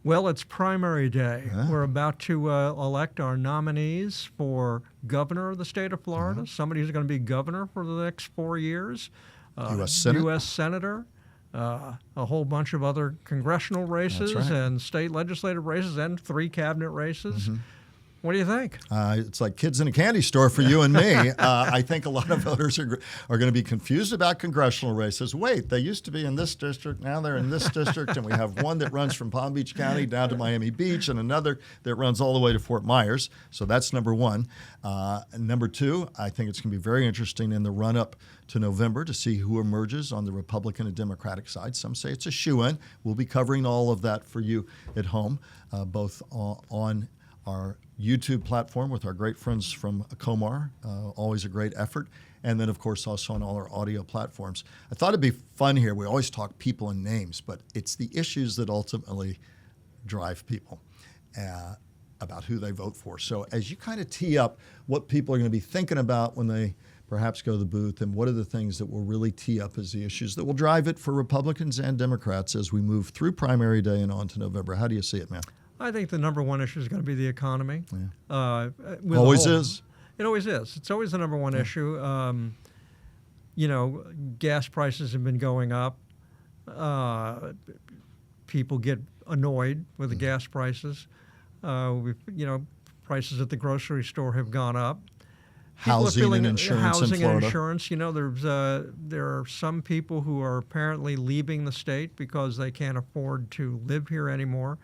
Well, it's primary day. We're about to elect our nominees for governor of the state of Florida, somebody who's going to be governor for the next 4 years, U.S. Senate. U.S. Senator, a whole bunch of other congressional races and state legislative races, and 3 cabinet races. What do you think? It's like kids in a candy store for you and me. I think a lot of voters are going to be confused about congressional races. Wait, they used to be in this district, now they're in this district, and we have one that runs from Palm Beach County down to Miami Beach and another that runs all the way to Fort Myers. So that's number one. Number two, I think it's going to be very interesting in the run-up to November to see who emerges on the Republican and Democratic side. Some say it's a shoo-in. We'll be covering all of that for you at home, both on our YouTube platform with our great friends from Comar, always a great effort, and then, of course, also on all our audio platforms. I thought it'd be fun here. We always talk people and names, but it's the issues that ultimately drive people about who they vote for. So as you kind of tee up what people are going to be thinking about when they perhaps go to the booth, and what are the things that will really tee up as the issues that will drive it for Republicans and Democrats as we move through primary day and on to November. How do you see it, man? I think the number one issue is going to be the economy. Always is. It always is. It's always the number one issue. Gas prices have been going up. People get annoyed with the gas prices. Prices at the grocery store have gone up. Housing and insurance in Florida. And insurance. There are some people who are apparently leaving the state because they can't afford to live here anymore.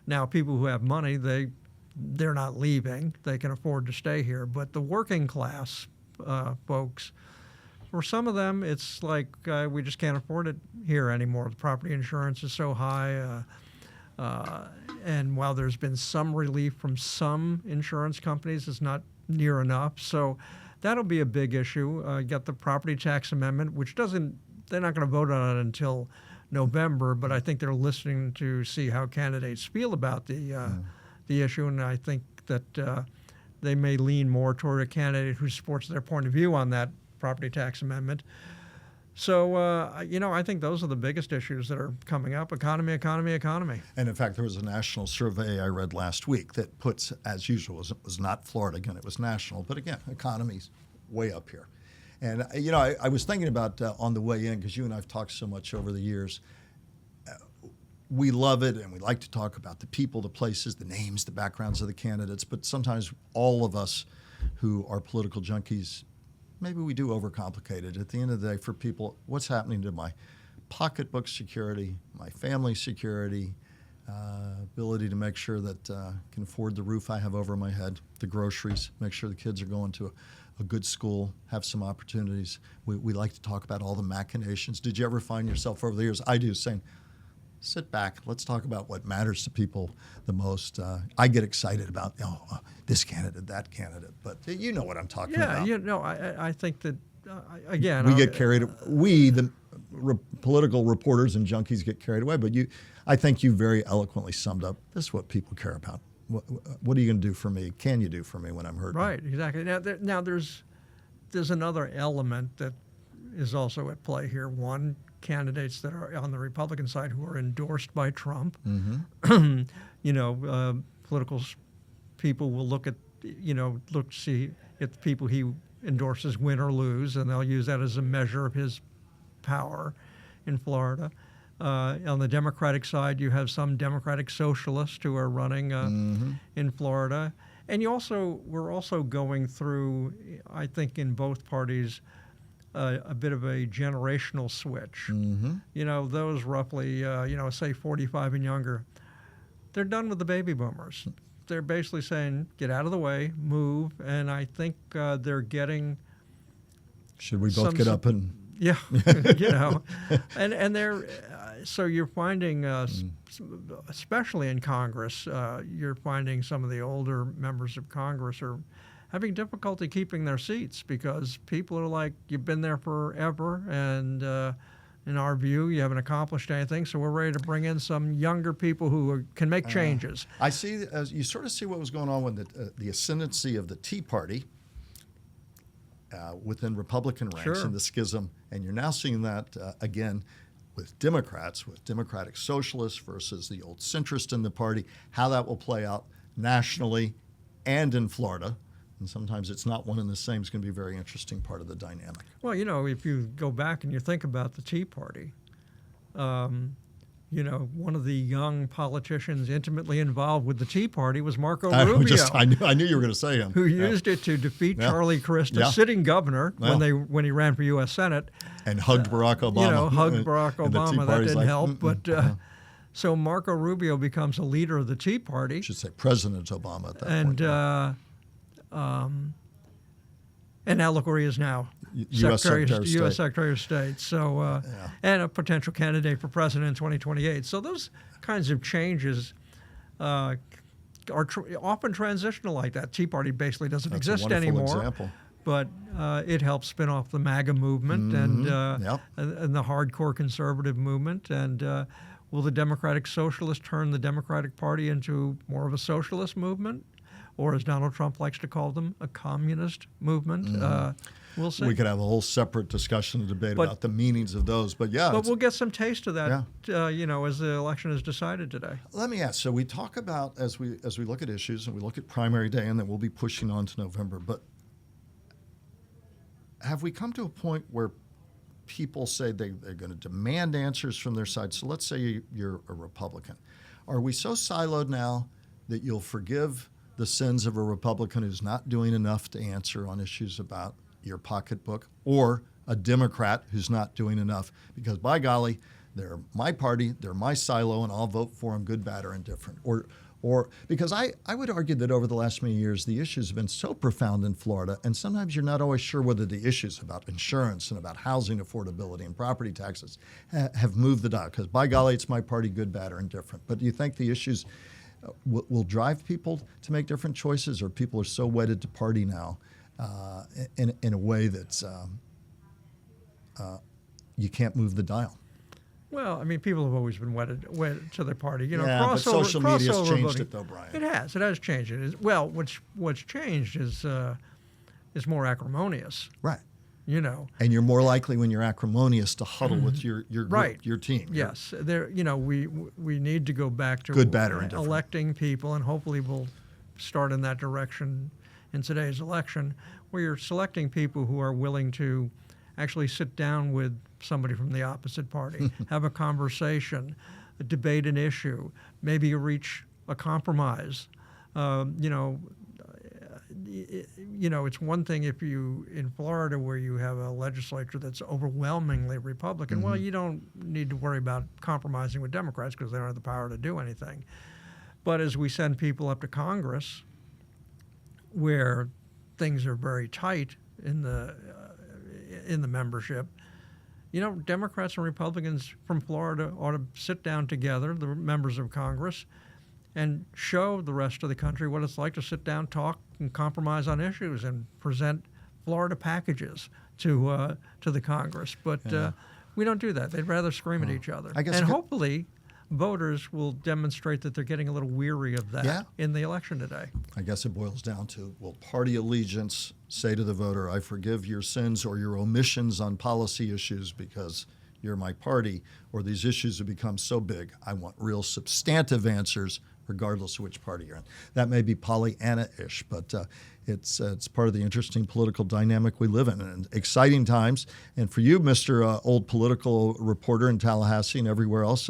Now, people who have money, they're not leaving. They can afford to stay here. But the working class folks, for some of them, it's like we just can't afford it here anymore. The property insurance is so high. And while there's been some relief from some insurance companies, it's not near enough. So that'll be a big issue. You got the property tax amendment, which they're not going to vote on it until November, but I think they're listening to see how candidates feel about the issue, and I think that they may lean more toward a candidate who supports their point of view on that property tax amendment. So, I think those are the biggest issues that are coming up: economy. And in fact, there was a national survey I read last week that puts, as usual, it was not Florida again; it was national. But again, economy's way up here. And, I was thinking about on the way in, because you and I have talked so much over the years, we love it and we like to talk about the people, the places, the names, the backgrounds of the candidates, but sometimes all of us who are political junkies, maybe we do overcomplicate it. At the end of the day, for people, what's happening to my pocketbook security, my family security, ability to make sure that I can afford the roof I have over my head, the groceries, make sure the kids are going to a good school, have some opportunities. We like to talk about all the machinations. Did you ever find yourself over the years, I do, saying, sit back, let's talk about what matters to people the most. I get excited about, this candidate, that candidate, but you know what I'm talking about. Yeah, I think that, again... We get carried, the political reporters and junkies get carried away, but I think you very eloquently summed up, this is what people care about. What are you going to do for me? Can you do for me when I'm hurting? Right, exactly. Now there's another element that is also at play here. One, candidates that are on the Republican side who are endorsed by Trump. Political people will look to see if the people he endorses win or lose, and they'll use that as a measure of his power in Florida. On the Democratic side, you have some Democratic socialists who are running in Florida. And we're also going through, I think, in both parties, a bit of a generational switch. Those roughly, say 45 and younger, they're done with the baby boomers. They're basically saying, get out of the way, move. And I think they're getting... Should we both get up and... Yeah, and they're... So you're finding, especially in Congress, you're finding some of the older members of Congress are having difficulty keeping their seats because people are like, you've been there forever, and in our view, you haven't accomplished anything, so we're ready to bring in some younger people who can make changes. I see, you sort of see what was going on with the ascendancy of the Tea Party within Republican ranks and the schism, and you're now seeing that again with Democrats, with Democratic Socialists versus the old centrist in the party, how that will play out nationally and in Florida. And sometimes it's not one and the same. It's going to be a very interesting part of the dynamic. Well, if you go back and you think about the Tea Party, one of the young politicians intimately involved with the Tea Party was Marco Rubio. I knew you were going to say him. Who used it to defeat Charlie Crist, sitting governor, when he ran for U.S. Senate. And hugged Barack Obama. Hugged Barack Obama. That didn't help. But so Marco Rubio becomes a leader of the Tea Party. I should say President Obama at that point. And now look where he is now, U.S. Secretary of State. So, and a potential candidate for president in 2028. So those kinds of changes are often transitional like that. Tea Party basically doesn't exist anymore. Example. But it helped spin off the MAGA movement and the hardcore conservative movement. And will the Democratic Socialists turn the Democratic Party into more of a socialist movement? Or as Donald Trump likes to call them, a communist movement. We'll see. We could have a whole separate discussion and debate about the meanings of those. But we'll get some taste of that, as the election is decided today. Let me ask. So we talk about, as we look at issues, and we look at primary day, and then we'll be pushing on to November. But have we come to a point where people say they're going to demand answers from their side? So let's say you're a Republican. Are we so siloed now that you'll forgive the sins of a Republican who's not doing enough to answer on issues about your pocketbook, or a Democrat who's not doing enough? Because by golly, they're my party, they're my silo, and I'll vote for them, good, bad, or indifferent. Or because I would argue that over the last many years, the issues have been so profound in Florida, and sometimes you're not always sure whether the issues about insurance and about housing affordability and property taxes have moved the dial. Because by golly, it's my party, good, bad, or indifferent. But do you think the issues will drive people to make different choices, or people are so wedded to party now in a way that you can't move the dial? Well, I mean, people have always been wedded to their party. But social media has changed it, though, Brian. It has changed it. Well, what's changed is more acrimonious. Right. And you're more likely when you're acrimonious to huddle with your group, your team. Yes, we need to go back to good, bad, or indifferent. Electing people, and hopefully we'll start in that direction in today's election, where you're selecting people who are willing to actually sit down with somebody from the opposite party, have a conversation, debate an issue, maybe reach a compromise. It's one thing if you, in Florida, where you have a legislature that's overwhelmingly Republican, well, you don't need to worry about compromising with Democrats because they don't have the power to do anything. But as we send people up to Congress, where things are very tight in the membership, Democrats and Republicans from Florida ought to sit down together, the members of Congress, and show the rest of the country what it's like to sit down, talk, and compromise on issues, and present Florida packages to the Congress. But we don't do that. They'd rather scream at each other. And hopefully voters will demonstrate that they're getting a little weary of that in the election today. I guess it boils down to, will party allegiance say to the voter, I forgive your sins or your omissions on policy issues because you're my party, or these issues have become so big, I want real substantive answers regardless of which party you're in. That may be Pollyanna-ish, but it's part of the interesting political dynamic we live in, and exciting times. And for you, Mr. Old political reporter in Tallahassee and everywhere else,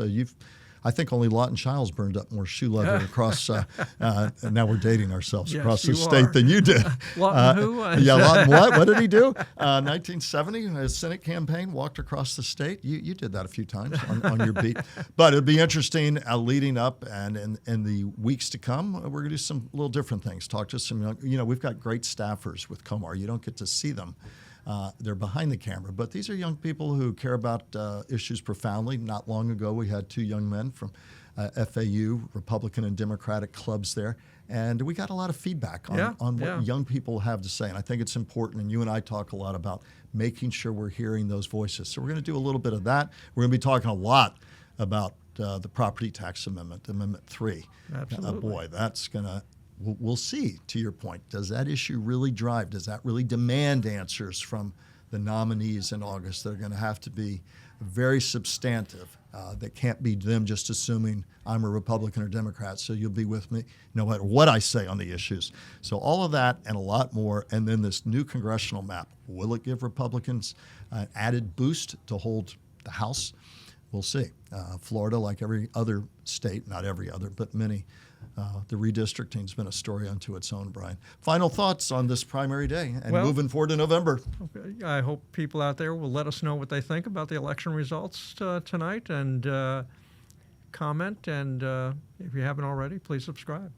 I think only Lawton Chiles burned up more shoe leather across, and now we're dating ourselves, across the state than you did. Lawton who? Lawton what? What did he do? 1970, a Senate campaign, walked across the state. You did that a few times on your beat. But it'll be interesting leading up, and in the weeks to come, we're going to do some little different things. Talk to some, we've got great staffers with Comar. You don't get to see them. They're behind the camera, but these are young people who care about issues profoundly. Not long ago, we had two young men from FAU, Republican and Democratic clubs there, and we got a lot of feedback on what young people have to say, and I think it's important, and you and I talk a lot about making sure we're hearing those voices. So we're going to do a little bit of that. We're going to be talking a lot about the property tax amendment, Amendment 3. Absolutely. Boy, that's going to... We'll see, to your point. Does that issue really drive? Does that really demand answers from the nominees in August that are going to have to be very substantive that can't be them just assuming I'm a Republican or Democrat, so you'll be with me no matter what I say on the issues. So all of that and a lot more, and then this new congressional map. Will it give Republicans an added boost to hold the House? We'll see. Florida, like every other state, not every other, but many, the redistricting has been a story unto its own, Brian. Final thoughts on this primary day and moving forward to November. Okay. I hope people out there will let us know what they think about the election results tonight, and comment. And if you haven't already, please subscribe.